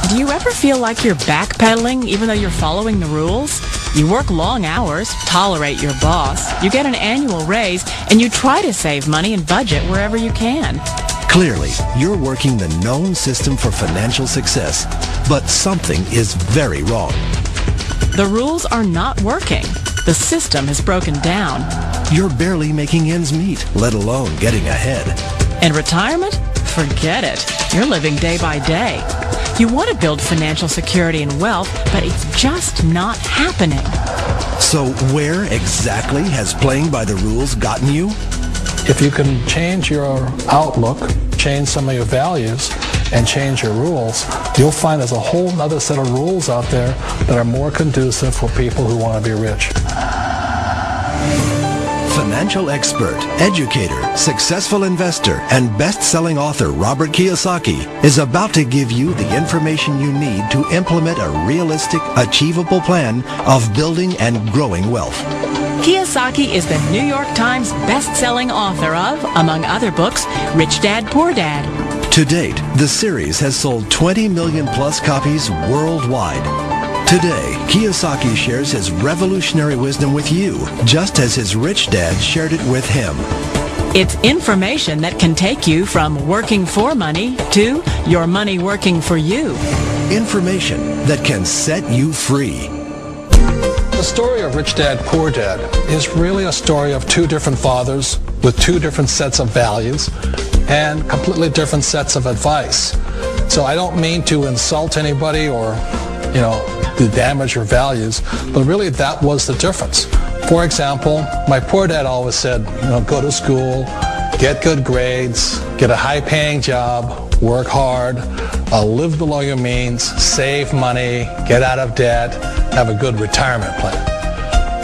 Do you ever feel like you're backpedaling even though you're following the rules? You work long hours, tolerate your boss, you get an annual raise, and you try to save money and budget wherever you can. Clearly, you're working the known system for financial success, but something is very wrong. The rules are not working. The system has broken down. You're barely making ends meet, let alone getting ahead. And retirement? Forget it. You're living day by day. You want to build financial security and wealth, but it's just not happening. So where exactly has playing by the rules gotten you? If you can change your outlook, change some of your values, and change your rules, you'll find there's a whole other set of rules out there that are more conducive for people who want to be rich. Financial expert, educator, successful investor, and best-selling author Robert Kiyosaki is about to give you the information you need to implement a realistic, achievable plan of building and growing wealth. Kiyosaki is the New York Times best-selling author of, among other books, Rich Dad, Poor Dad. To date, the series has sold 20 million plus copies worldwide. Today, Kiyosaki shares his revolutionary wisdom with you, just as his rich dad shared it with him. It's information that can take you from working for money to your money working for you. Information that can set you free. The story of Rich Dad, Poor Dad is really a story of two different fathers with two different sets of values and completely different sets of advice. So I don't mean to insult anybody or, to damage your values, but really that was the difference. For example, my poor dad always said, go to school, get good grades, get a high-paying job, work hard, live below your means, save money, get out of debt, have a good retirement plan.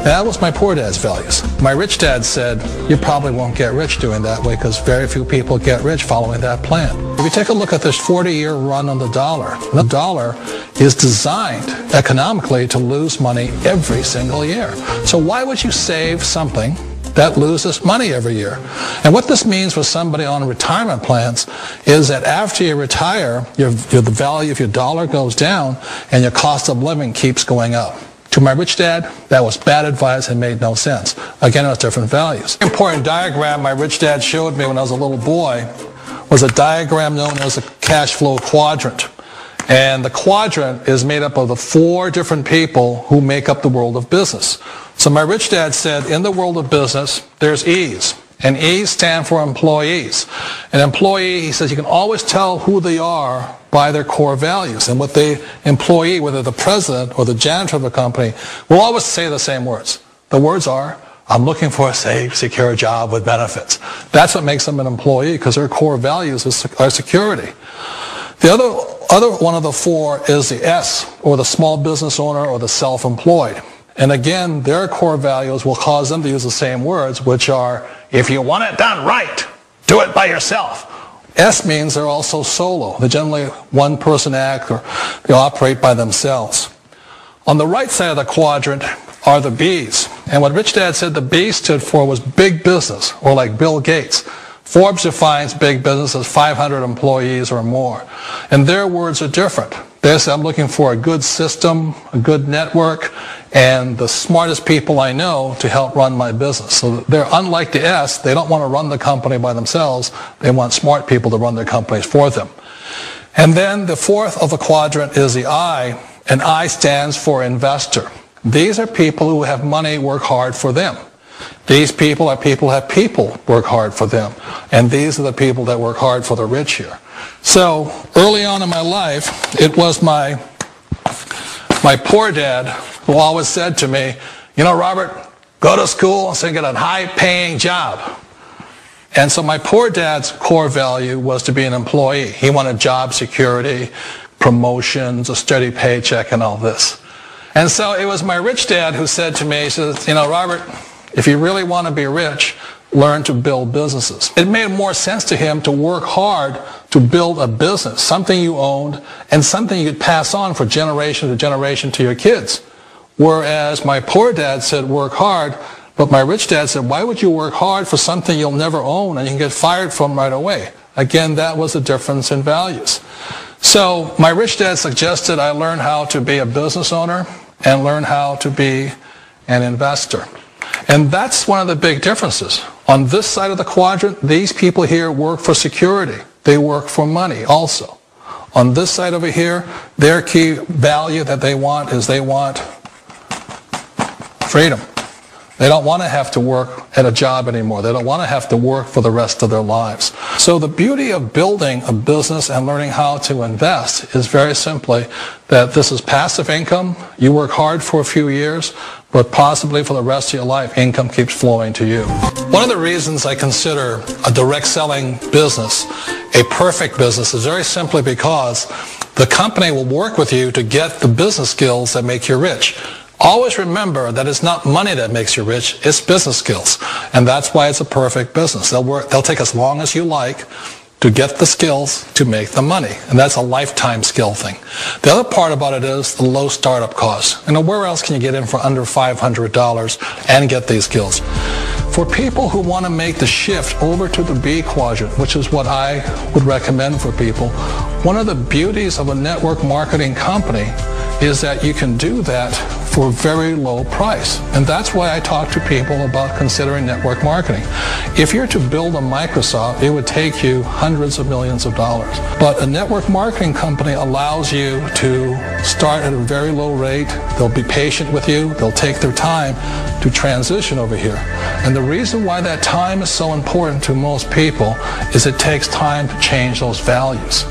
That was my poor dad's values. My rich dad said, you probably won't get rich doing that way because very few people get rich following that plan. If you take a look at this 40-year run on the dollar is designed economically to lose money every single year. So why would you save something that loses money every year? And what this means for somebody on retirement plans is that after you retire, the value of your dollar goes down and your cost of living keeps going up. To my rich dad, that was bad advice and made no sense. Again, it was different values. An important diagram my rich dad showed me when I was a little boy was a diagram known as a cash flow quadrant. And the quadrant is made up of the four different people who make up the world of business. So my rich dad said, in the world of business, there's E's. And E's stand for employees. An employee, he says, you can always tell who they are by their core values. And what the employee, whether the president or the janitor of the company, will always say the same words. The words are, I'm looking for a safe, secure job with benefits. That's what makes them an employee, because their core values are security. The other one of the four is the S, or the small business owner or the self-employed. And again, their core values will cause them to use the same words, which are, if you want it done right, do it by yourself. S means they're also solo. They're generally one-person act, or they operate by themselves. On the right side of the quadrant are the B's. And what Rich Dad said the B stood for was big business, or like Bill Gates. Forbes defines big business as 500 employees or more. And their words are different. They say, I'm looking for a good system, a good network, and the smartest people I know to help run my business. So they're unlike the S. They don't want to run the company by themselves. They want smart people to run their companies for them. And then the fourth of the quadrant is the I, and I stands for investor. These are people who have money work hard for them. These people are people who have people work hard for them. And these are the people that work hard for the rich here. So early on in my life, it was my poor dad who always said to me, Robert, go to school and get a high-paying job. And so my poor dad's core value was to be an employee. He wanted job security, promotions, a steady paycheck, and all this. And so it was my rich dad who said to me, he says, Robert, if you really want to be rich, learn to build businesses. It made more sense to him to work hard to build a business, something you owned, and something you could pass on for generation to generation to your kids. Whereas my poor dad said work hard, but my rich dad said, why would you work hard for something you'll never own and you can get fired from right away? Again, that was the difference in values. So my rich dad suggested I learn how to be a business owner and learn how to be an investor. And that's one of the big differences. On this side of the quadrant, these people here work for security. They work for money also. On this side over here, their key value that they want is they want freedom. They don't want to have to work at a job anymore. They don't want to have to work for the rest of their lives. So the beauty of building a business and learning how to invest is very simply that this is passive income. You work hard for a few years, but possibly for the rest of your life, income keeps flowing to you. One of the reasons I consider a direct selling business a perfect business is very simply because the company will work with you to get the business skills that make you rich. Always remember that it's not money that makes you rich, it's business skills. And that's why it's a perfect business. They'll take as long as you like to get the skills to make the money. And that's a lifetime skill thing. The other part about it is the low startup cost. Where else can you get in for under $500 and get these skills? For people who want to make the shift over to the B quadrant, which is what I would recommend for people, one of the beauties of a network marketing company is that you can do that for a very low price. And that's why I talk to people about considering network marketing. If you're to build a Microsoft, it would take you hundreds of millions of dollars. But a network marketing company allows you to start at a very low rate. They'll be patient with you. They'll take their time to transition over here. And the reason why that time is so important to most people is it takes time to change those values.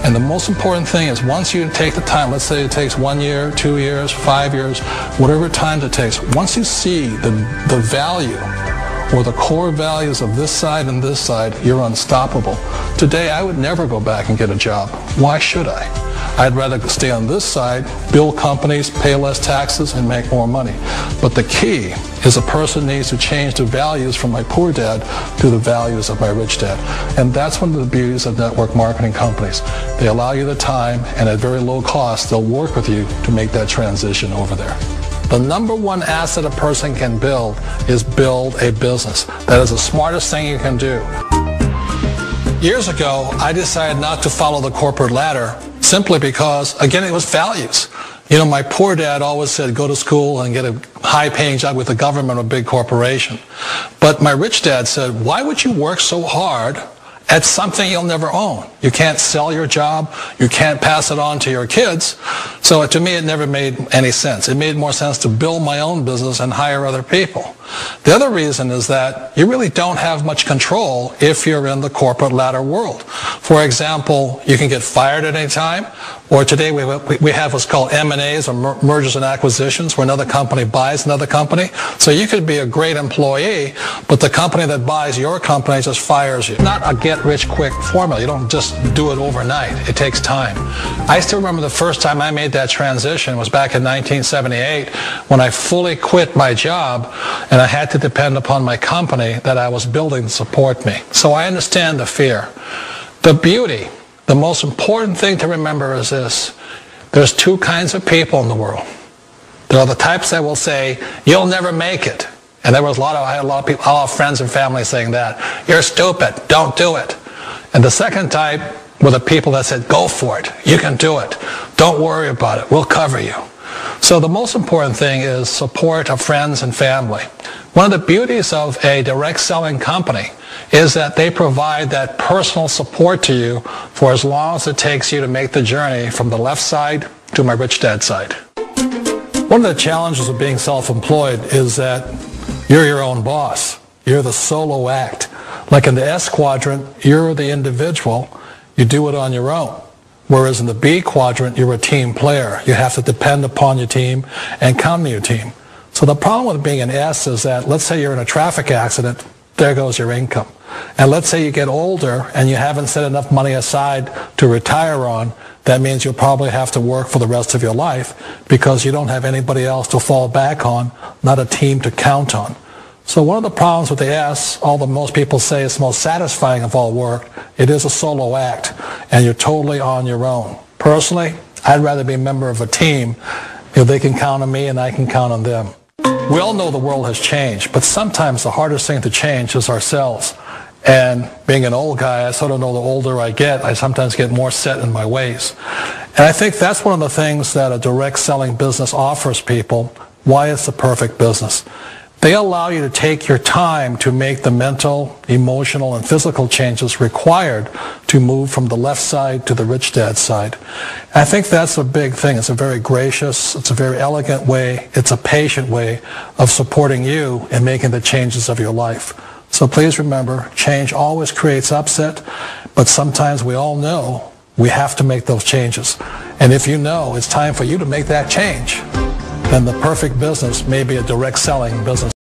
And the most important thing is once you take the time, let's say it takes 1 year, 2 years, 5 years, whatever time it takes, once you see the value or the core values of this side and this side, you're unstoppable. Today, I would never go back and get a job. Why should I? I'd rather stay on this side, build companies, pay less taxes, and make more money. But the key is a person needs to change the values from my poor dad to the values of my rich dad. And that's one of the beauties of network marketing companies. They allow you the time, and at very low cost, they'll work with you to make that transition over there. The number one asset a person can build is build a business. That is the smartest thing you can do. Years ago, I decided not to follow the corporate ladder simply because, again, it was values. My poor dad always said, go to school and get a high-paying job with the government or a big corporation. But my rich dad said, why would you work so hard at something you'll never own? You can't sell your job. You can't pass it on to your kids. So to me, it never made any sense. It made more sense to build my own business and hire other people. The other reason is that you really don't have much control if you're in the corporate ladder world. For example, you can get fired at any time, or today we have what's called M&As, or mergers and acquisitions, where another company buys another company. So you could be a great employee, but the company that buys your company just fires you. Not a get-rich-quick formula. You don't just do it overnight. It takes time. I still remember the first time I made that transition was back in 1978 when I fully quit my job and I had to depend upon my company that I was building to support me. So I understand the fear. The beauty, the most important thing to remember is this. There's two kinds of people in the world. There are the types that will say, you'll never make it. And I had a lot of people, a lot of friends and family saying that. You're stupid. Don't do it. And the second type were the people that said, go for it. You can do it. Don't worry about it. We'll cover you. So the most important thing is support of friends and family. One of the beauties of a direct selling company is that they provide that personal support to you for as long as it takes you to make the journey from the left side to my rich dad side. One of the challenges of being self-employed is that you're your own boss. You're the solo act. Like in the S quadrant, you're the individual. You do it on your own. Whereas in the B quadrant, you're a team player. You have to depend upon your team and count on your team. So the problem with being an S is that, let's say you're in a traffic accident, there goes your income. And let's say you get older and you haven't set enough money aside to retire on, that means you'll probably have to work for the rest of your life because you don't have anybody else to fall back on, not a team to count on. So one of the problems with the S, although most people say it's the most satisfying of all work, it is a solo act, and you're totally on your own. Personally, I'd rather be a member of a team if they can count on me and I can count on them. We all know the world has changed, but sometimes the hardest thing to change is ourselves. And being an old guy, I sort of know the older I get, I sometimes get more set in my ways. And I think that's one of the things that a direct selling business offers people, why it's the perfect business. They allow you to take your time to make the mental, emotional, and physical changes required to move from the left side to the rich dad side. And I think that's a big thing. It's a very gracious, it's a very elegant way, it's a patient way of supporting you in making the changes of your life. So please remember, change always creates upset, but sometimes we all know we have to make those changes. And if you know it's time for you to make that change, then the perfect business may be a direct selling business.